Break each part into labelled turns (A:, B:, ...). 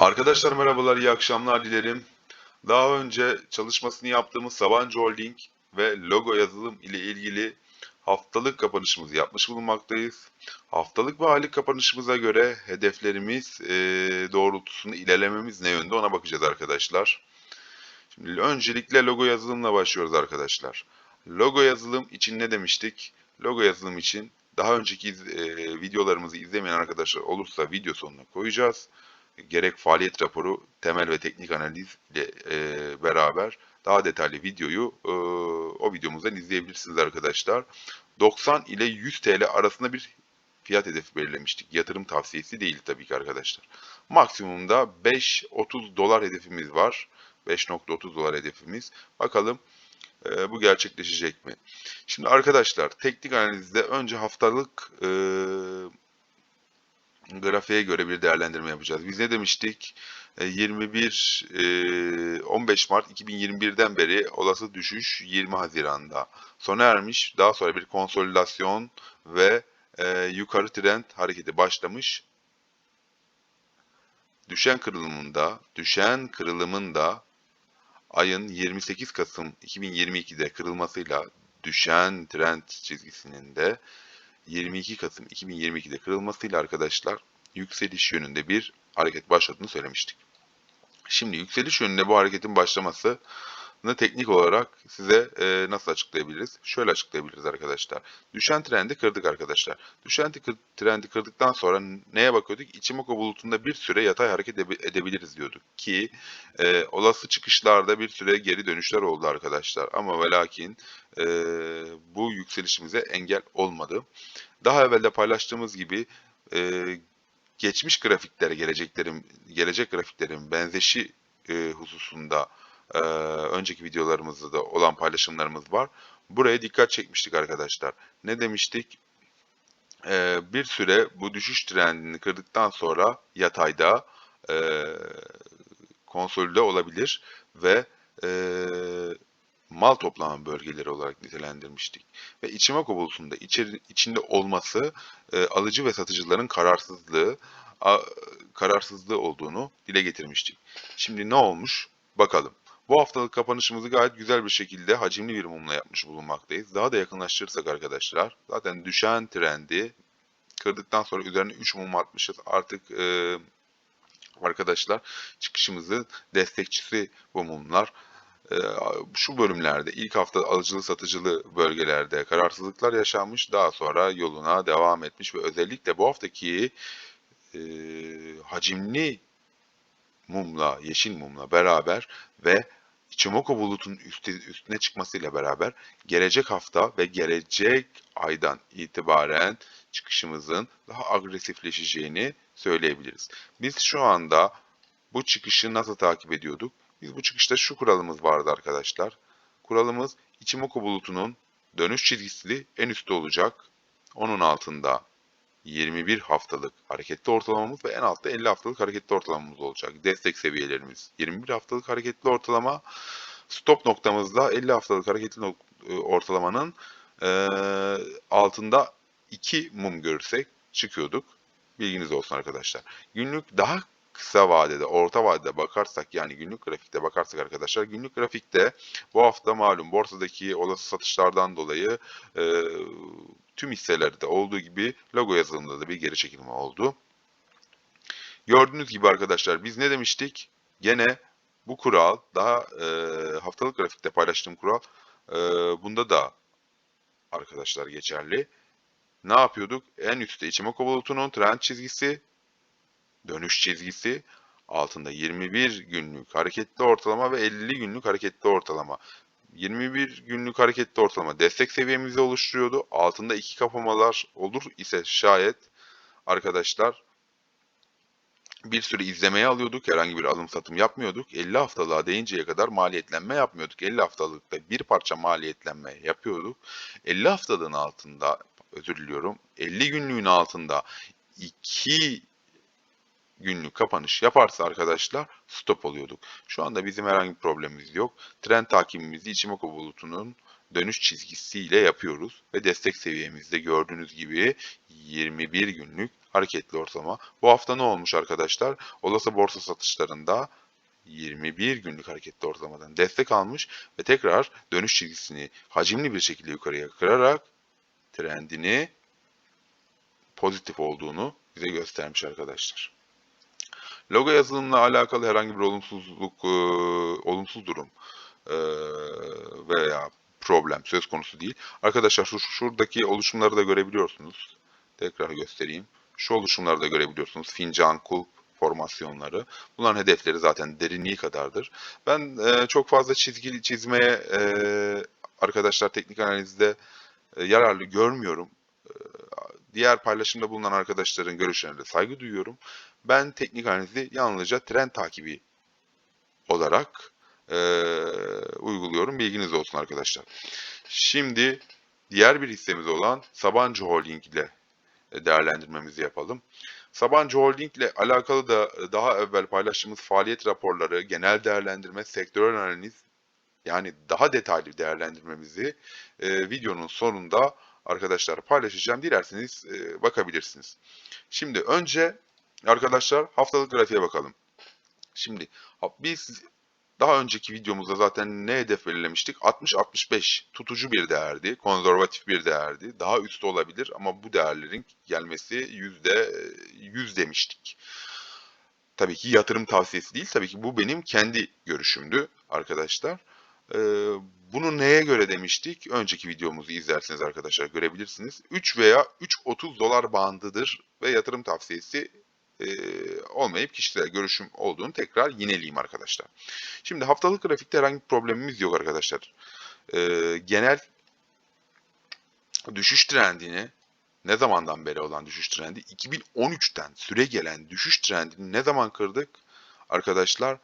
A: Arkadaşlar merhabalar, iyi akşamlar dilerim. Daha önce çalışmasını yaptığımız Sabancı Holding ve logo yazılım ile ilgili haftalık kapanışımızı yapmış bulunmaktayız. Haftalık ve aylık kapanışımıza göre hedeflerimiz doğrultusunda ilerlememiz ne yönde ona bakacağız arkadaşlar. Şimdi öncelikle logo yazılımla başlıyoruz arkadaşlar. Logo yazılım için ne demiştik? Logo yazılım için daha önceki videolarımızı izlemeyen arkadaşlar olursa video sonuna koyacağız. Gerek faaliyet raporu, temel ve teknik analiz ile beraber daha detaylı videoyu o videomuzdan izleyebilirsiniz arkadaşlar. 90 ile 100 TL arasında bir fiyat hedefi belirlemiştik. Yatırım tavsiyesi değil tabii ki arkadaşlar. Maksimumda 5.30 dolar hedefimiz var. 5.30 dolar hedefimiz. Bakalım bu gerçekleşecek mi? Şimdi arkadaşlar teknik analizde önce haftalık grafiğe göre bir değerlendirme yapacağız. Biz ne demiştik? 15 Mart 2021'den beri olası düşüş 20 Haziran'da sona ermiş. Daha sonra bir konsolidasyon ve yukarı trend hareketi başlamış. Düşen kırılımında ayın 28 Kasım 2022'de kırılmasıyla düşen trend çizgisinin de 22 Kasım 2022'de kırılmasıyla arkadaşlar yükseliş yönünde bir hareket başladığını söylemiştik. Şimdi yükseliş yönünde bu hareketin başlamasını teknik olarak size nasıl açıklayabiliriz? Şöyle açıklayabiliriz arkadaşlar. Düşen trendi kırdık arkadaşlar. Düşen trendi kırdıktan sonra neye bakıyorduk? Ichimoku bulutunda bir süre yatay hareket edebiliriz diyorduk ki olası çıkışlarda bir süre geri dönüşler oldu arkadaşlar. Ama ve lakin bu yükselişimize engel olmadı. Daha evvel de paylaştığımız gibi e, geçmiş grafiklere gelecek grafiklerin benzeşi hususunda önceki videolarımızda da olan paylaşımlarımız var. Buraya dikkat çekmiştik arkadaşlar. Ne demiştik? Bir süre bu düşüş trendini kırdıktan sonra yatayda e, konsolide olabilir ve e, mal toplama bölgeleri olarak nitelendirmiştik. Ve Ichimoku bulusunda içinde olması alıcı ve satıcıların kararsızlığı olduğunu dile getirmiştik. Şimdi ne olmuş? Bakalım. Bu haftalık kapanışımızı gayet güzel bir şekilde hacimli bir mumla yapmış bulunmaktayız. Daha da yakınlaştırırsak arkadaşlar zaten düşen trendi kırdıktan sonra üzerine 3 mum atmışız. Artık arkadaşlar çıkışımızın destekçisi bu mumlar. Şu bölümlerde ilk hafta alıcılı satıcılı bölgelerde kararsızlıklar yaşanmış. Daha sonra yoluna devam etmiş ve özellikle bu haftaki e, hacimli mumla, yeşil mumla beraber ve Ichimoku bulutun üstüne çıkmasıyla beraber gelecek hafta ve gelecek aydan itibaren çıkışımızın daha agresifleşeceğini söyleyebiliriz. Biz şu anda bu çıkışı nasıl takip ediyorduk? Biz bu çıkışta şu kuralımız vardı arkadaşlar. Kuralımız Ichimoku bulutunun dönüş çizgisi en üstte olacak. Onun altında 21 haftalık hareketli ortalamamız ve en altta 50 haftalık hareketli ortalamamız olacak. Destek seviyelerimiz 21 haftalık hareketli ortalama, stop noktamızda 50 haftalık hareketli ortalamanın altında 2 mum görürsek çıkıyorduk. Bilginiz olsun arkadaşlar. Günlük daha kısa vadede, orta vadede bakarsak yani günlük grafikte bakarsak arkadaşlar günlük grafikte bu hafta malum borsadaki olası satışlardan dolayı tüm hisselerde olduğu gibi logo yazılımında da bir geri çekilme oldu. Gördüğünüz gibi arkadaşlar biz ne demiştik? Gene bu kural daha haftalık grafikte paylaştığım kural bunda da arkadaşlar geçerli. Ne yapıyorduk? En üstte Ichimoku bulutunun trend çizgisi, dönüş çizgisi, altında 21 günlük hareketli ortalama ve 50 günlük hareketli ortalama. 21 günlük hareketli ortalama destek seviyemizi oluşturuyordu. Altında iki kapamalar olur ise şayet arkadaşlar bir süre izlemeye alıyorduk. Herhangi bir alım satım yapmıyorduk. 50 haftalığa değinceye kadar maliyetlenme yapmıyorduk. 50 haftalıkta bir parça maliyetlenme yapıyorduk. 50 haftalığın altında, özür diliyorum, 50 günlüğün altında 2 günlük kapanış yaparsa arkadaşlar stop oluyorduk. Şu anda bizim herhangi bir problemimiz yok. Trend takibimizi Ichimoku bulutunun dönüş çizgisiyle yapıyoruz ve destek seviyemizde gördüğünüz gibi 21 günlük hareketli ortalama. Bu hafta ne olmuş arkadaşlar? Olası borsa satışlarında 21 günlük hareketli ortalamadan destek almış ve tekrar dönüş çizgisini hacimli bir şekilde yukarıya kırarak trendini pozitif olduğunu bize göstermiş arkadaşlar. Logo yazılımla alakalı herhangi bir olumsuz durum veya problem söz konusu değil. Arkadaşlar şuradaki oluşumları da görebiliyorsunuz. Tekrar göstereyim. Şu oluşumları da görebiliyorsunuz. Fincan, kulp formasyonları. Bunların hedefleri zaten derinliği kadardır. Ben çok fazla çizgi çizmeye arkadaşlar teknik analizde yararlı görmüyorum. Diğer paylaşımda bulunan arkadaşların görüşlerine de saygı duyuyorum. Ben teknik analizi yalnızca trend takibi olarak uyguluyorum. Bilginiz olsun arkadaşlar. Şimdi diğer bir hissemiz olan Sabancı Holding ile değerlendirmemizi yapalım. Sabancı Holding ile alakalı da daha evvel paylaştığımız faaliyet raporları, genel değerlendirme, sektörel analiz, yani daha detaylı değerlendirmemizi videonun sonunda arkadaşlar paylaşacağım. Dilerseniz bakabilirsiniz. Şimdi önce arkadaşlar haftalık grafiğe bakalım. Şimdi biz daha önceki videomuzda zaten ne hedef belirlemiştik? 60-65 tutucu bir değerdi, konservatif bir değerdi. Daha üstü olabilir ama bu değerlerin gelmesi %100 demiştik. Tabii ki yatırım tavsiyesi değil, tabii ki bu benim kendi görüşümdü arkadaşlar. Ee, Bunu neye göre demiştik? Önceki videomuzu izlerseniz arkadaşlar görebilirsiniz. 3 veya 3.30 dolar bandıdır ve yatırım tavsiyesi olmayıp kişisel görüşüm olduğunu tekrar yineleyeyim arkadaşlar. Şimdi haftalık grafikte herhangi bir problemimiz yok arkadaşlar. Genel düşüş trendini, ne zamandan beri olan düşüş trendi? 2013'ten süre gelen düşüş trendini ne zaman kırdık? Arkadaşlar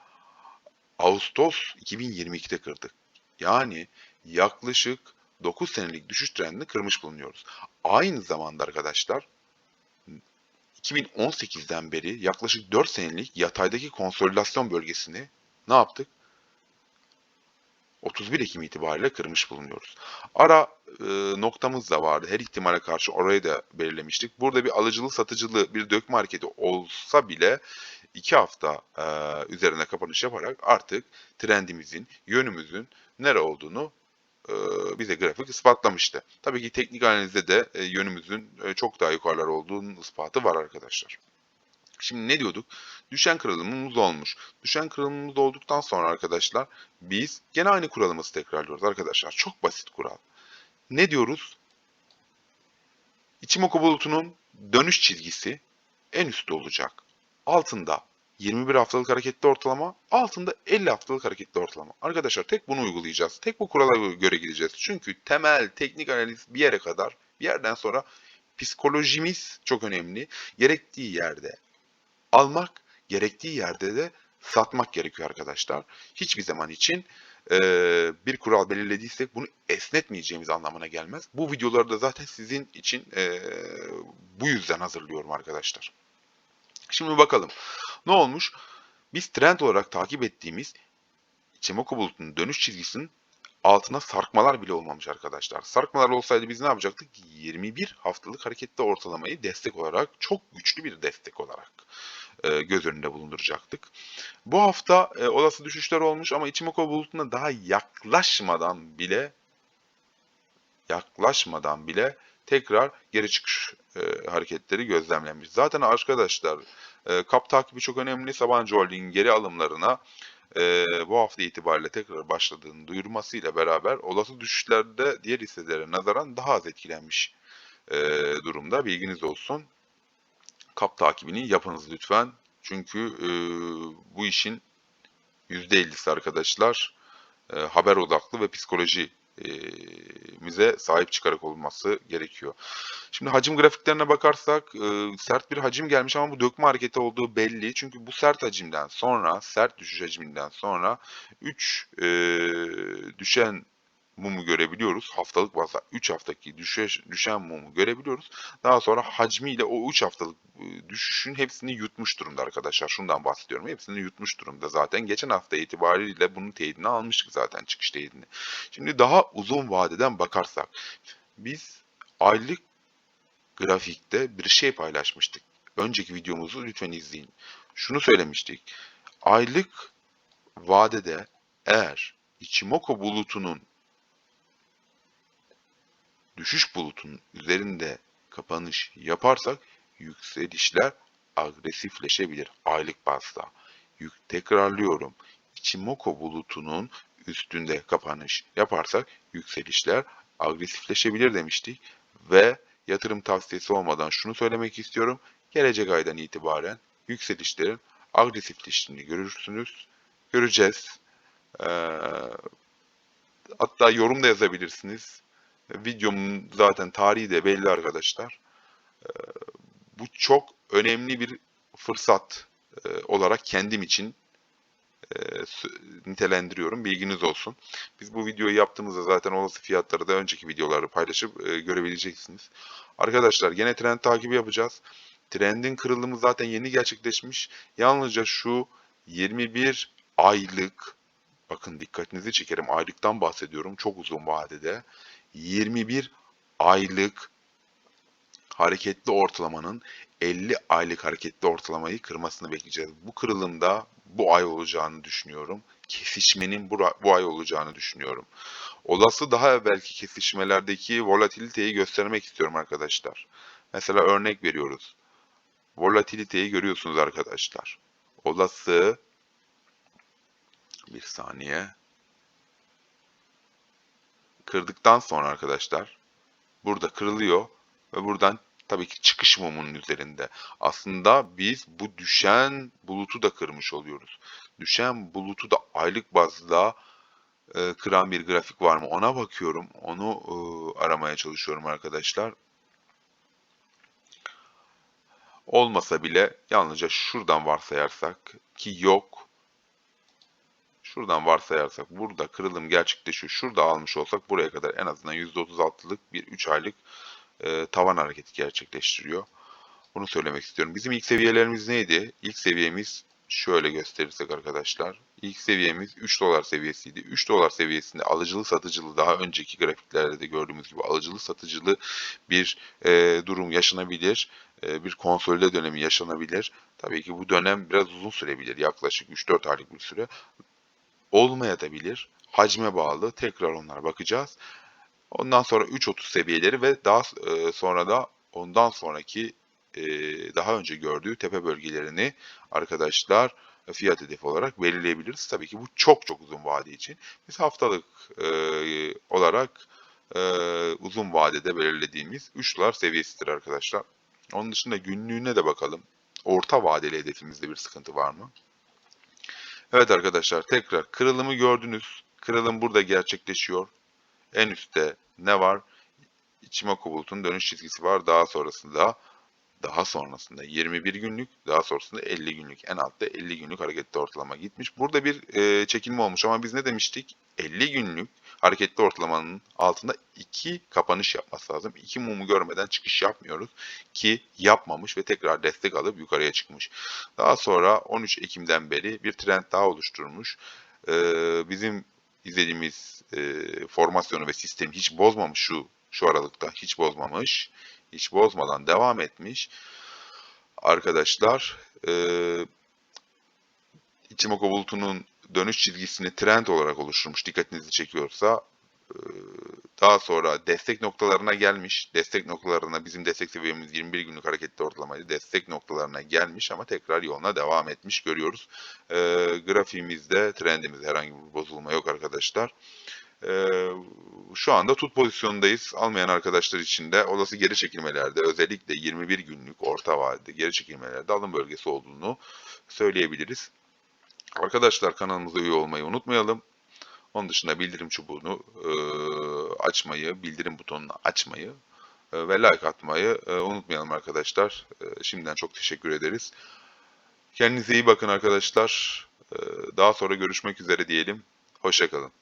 A: Ağustos 2022'de kırdık. Yani yaklaşık 9 senelik düşüş trendini kırmış bulunuyoruz. Aynı zamanda arkadaşlar 2018'den beri yaklaşık 4 senelik yataydaki konsolidasyon bölgesini ne yaptık? 31 Ekim itibariyle kırmış bulunuyoruz. Ara noktamız da vardı. Her ihtimale karşı orayı da belirlemiştik. Burada bir alıcılı satıcılı bir dökme hareketi olsa bile 2 hafta üzerine kapanış yaparak artık trendimizin, yönümüzün nere olduğunu bize grafik ispatlamıştı. Tabii ki teknik analizde de yönümüzün çok daha yukarılar olduğunun ispatı var arkadaşlar. Şimdi ne diyorduk? Düşen kırılımımız olmuş. Düşen kırılımımız olduktan sonra arkadaşlar biz gene aynı kuralımızı tekrarlıyoruz arkadaşlar. Çok basit kural. Ne diyoruz? Ichimoku bulutunun dönüş çizgisi en üstte olacak. Altında 21 haftalık hareketli ortalama, altında 50 haftalık hareketli ortalama. Arkadaşlar tek bunu uygulayacağız. Tek bu kurala göre gideceğiz. Çünkü temel teknik analiz bir yere kadar, bir yerden sonra psikolojimiz çok önemli. Gerektiği yerde almak, gerektiği yerde de satmak gerekiyor arkadaşlar. Hiçbir zaman için bir kural belirlediysek bunu esnetmeyeceğimiz anlamına gelmez. Bu videoları da zaten sizin için bu yüzden hazırlıyorum arkadaşlar. Şimdi bakalım ne olmuş? Biz trend olarak takip ettiğimiz Ichimoku bulutunun dönüş çizgisinin altına sarkmalar bile olmamış arkadaşlar. Sarkmalar olsaydı biz ne yapacaktık? 21 haftalık hareketli ortalamayı destek olarak, çok güçlü bir destek olarak göz önünde bulunduracaktık. Bu hafta olası düşüşler olmuş ama Ichimoku bulutuna daha yaklaşmadan bile tekrar geri çıkış hareketleri gözlemlenmiş. Zaten arkadaşlar kap takibi çok önemli. Sabancı Holding'in geri alımlarına bu hafta itibariyle tekrar başladığını duyurmasıyla beraber olası düşüşlerde diğer hisselere nazaran daha az etkilenmiş durumda. Bilginiz olsun. Kap takibini yapınız lütfen. Çünkü bu işin %50'si arkadaşlar haber odaklı ve psikolojimize sahip çıkarak olması gerekiyor. Şimdi hacim grafiklerine bakarsak sert bir hacim gelmiş ama bu dökme hareketi olduğu belli. Çünkü bu sert hacimden sonra, sert düşüş hacminden sonra 3 düşen mumu görebiliyoruz. Haftalık bazda 3 haftaki düşen mumu görebiliyoruz. Daha sonra hacmiyle o 3 haftalık düşüşün hepsini yutmuş durumda arkadaşlar. Şundan bahsediyorum. Hepsini yutmuş durumda zaten. Geçen hafta itibariyle bunun teyidini almıştık zaten, çıkış teyidini. Şimdi daha uzun vadeden bakarsak biz aylık grafikte bir şey paylaşmıştık. önceki videomuzu lütfen izleyin. Şunu söylemiştik. Aylık vadede eğer Ichimoku bulutunun düşüş bulutunun üzerinde kapanış yaparsak yükselişler agresifleşebilir aylık bazda. Tekrarlıyorum. Ichimoku bulutunun üstünde kapanış yaparsak yükselişler agresifleşebilir demiştik ve yatırım tavsiyesi olmadan şunu söylemek istiyorum. Gelecek aydan itibaren yükselişlerin agresifleştiğini göreceğiz. Ee, Hatta yorum da yazabilirsiniz. Videomun zaten tarihi de belli arkadaşlar. Bu çok önemli bir fırsat olarak kendim için nitelendiriyorum. Bilginiz olsun. Biz bu videoyu yaptığımızda zaten olası fiyatları da önceki videoları paylaşıp görebileceksiniz. Arkadaşlar gene trend takibi yapacağız. Trendin kırılımı zaten yeni gerçekleşmiş. Yalnızca şu 21 aylık, bakın dikkatinizi çekerim, aylıktan bahsediyorum, çok uzun vadede 21 aylık hareketli ortalamanın 50 aylık hareketli ortalamayı kırmasını bekleyeceğiz. Bu kırılımda bu ay olacağını düşünüyorum. Kesişmenin bu ay olacağını düşünüyorum. Olası daha evvelki kesişmelerdeki volatiliteyi göstermek istiyorum arkadaşlar. Mesela örnek veriyoruz. Volatiliteyi görüyorsunuz arkadaşlar. Olası bir saniye kırdıktan sonra arkadaşlar burada kırılıyor ve buradan tabii ki çıkış mumunun üzerinde. Aslında biz bu düşen bulutu da kırmış oluyoruz. Düşen bulutu da aylık bazda kıran bir grafik var mı? Ona bakıyorum. Onu aramaya çalışıyorum arkadaşlar. Olmasa bile yalnızca şuradan varsayarsak ki yok. Şuradan varsayarsak burada kırılım gerçekleşiyor. Şurada almış olsak buraya kadar en azından %36'lık bir 3 aylık tavan hareketi gerçekleştiriyor. Bunu söylemek istiyorum. Bizim ilk seviyelerimiz neydi? İlk seviyemiz şöyle gösterirsek arkadaşlar. İlk seviyemiz 3 dolar seviyesiydi. 3 dolar seviyesinde alıcılı satıcılı, daha önceki grafiklerde de gördüğümüz gibi alıcılı satıcılı bir durum yaşanabilir. Bir konsolide dönemi yaşanabilir. Tabii ki bu dönem biraz uzun sürebilir. Yaklaşık 3-4 aylık bir süre. Olmayabilir. Hacme bağlı. Tekrar onlara bakacağız. Ondan sonra 3.30 seviyeleri ve daha sonra da ondan sonraki daha önce gördüğü tepe bölgelerini arkadaşlar fiyat hedefi olarak belirleyebiliriz. Tabii ki bu çok çok uzun vade için. Biz haftalık olarak uzun vadede belirlediğimiz 3 dolar seviyesidir arkadaşlar. Onun dışında günlüğüne de bakalım. Orta vadeli hedefimizde bir sıkıntı var mı? Evet arkadaşlar, tekrar kırılımı gördünüz. Kırılım burada gerçekleşiyor. En üstte ne var? Ichimoku bulutun dönüş çizgisi var. Daha sonrasında 21 günlük, daha sonrasında 50 günlük. En altta 50 günlük hareketli ortalama gitmiş. Burada bir çekilme olmuş ama biz ne demiştik? 50 günlük hareketli ortalamanın altında 2 kapanış yapması lazım. 2 mumu görmeden çıkış yapmıyoruz ki yapmamış ve tekrar destek alıp yukarıya çıkmış. Daha sonra 13 Ekim'den beri bir trend daha oluşturmuş. Bizim izlediğimiz formasyonu ve sistemi hiç bozmamış, şu aralıkta hiç bozmamış. Hiç bozmadan devam etmiş. Arkadaşlar Ichimoku bulutunun dönüş çizgisini trend olarak oluşturmuş, dikkatinizi çekiyorsa. Daha sonra destek noktalarına gelmiş. Destek noktalarına, bizim destek seviyemiz 21 günlük hareketli ortalamaydı. Destek noktalarına gelmiş ama tekrar yoluna devam etmiş görüyoruz. Grafiğimizde, trendimizde herhangi bir bozulma yok arkadaşlar. Şu anda tut pozisyondayız. Almayan arkadaşlar için de olası geri çekilmelerde, özellikle 21 günlük orta vadede geri çekilmelerde alım bölgesi olduğunu söyleyebiliriz. Arkadaşlar kanalımıza üye olmayı unutmayalım. Onun dışında bildirim çubuğunu açmayı, bildirim butonunu açmayı ve like atmayı unutmayalım arkadaşlar. Şimdiden çok teşekkür ederiz. Kendinize iyi bakın arkadaşlar. Daha sonra görüşmek üzere diyelim. Hoşça kalın.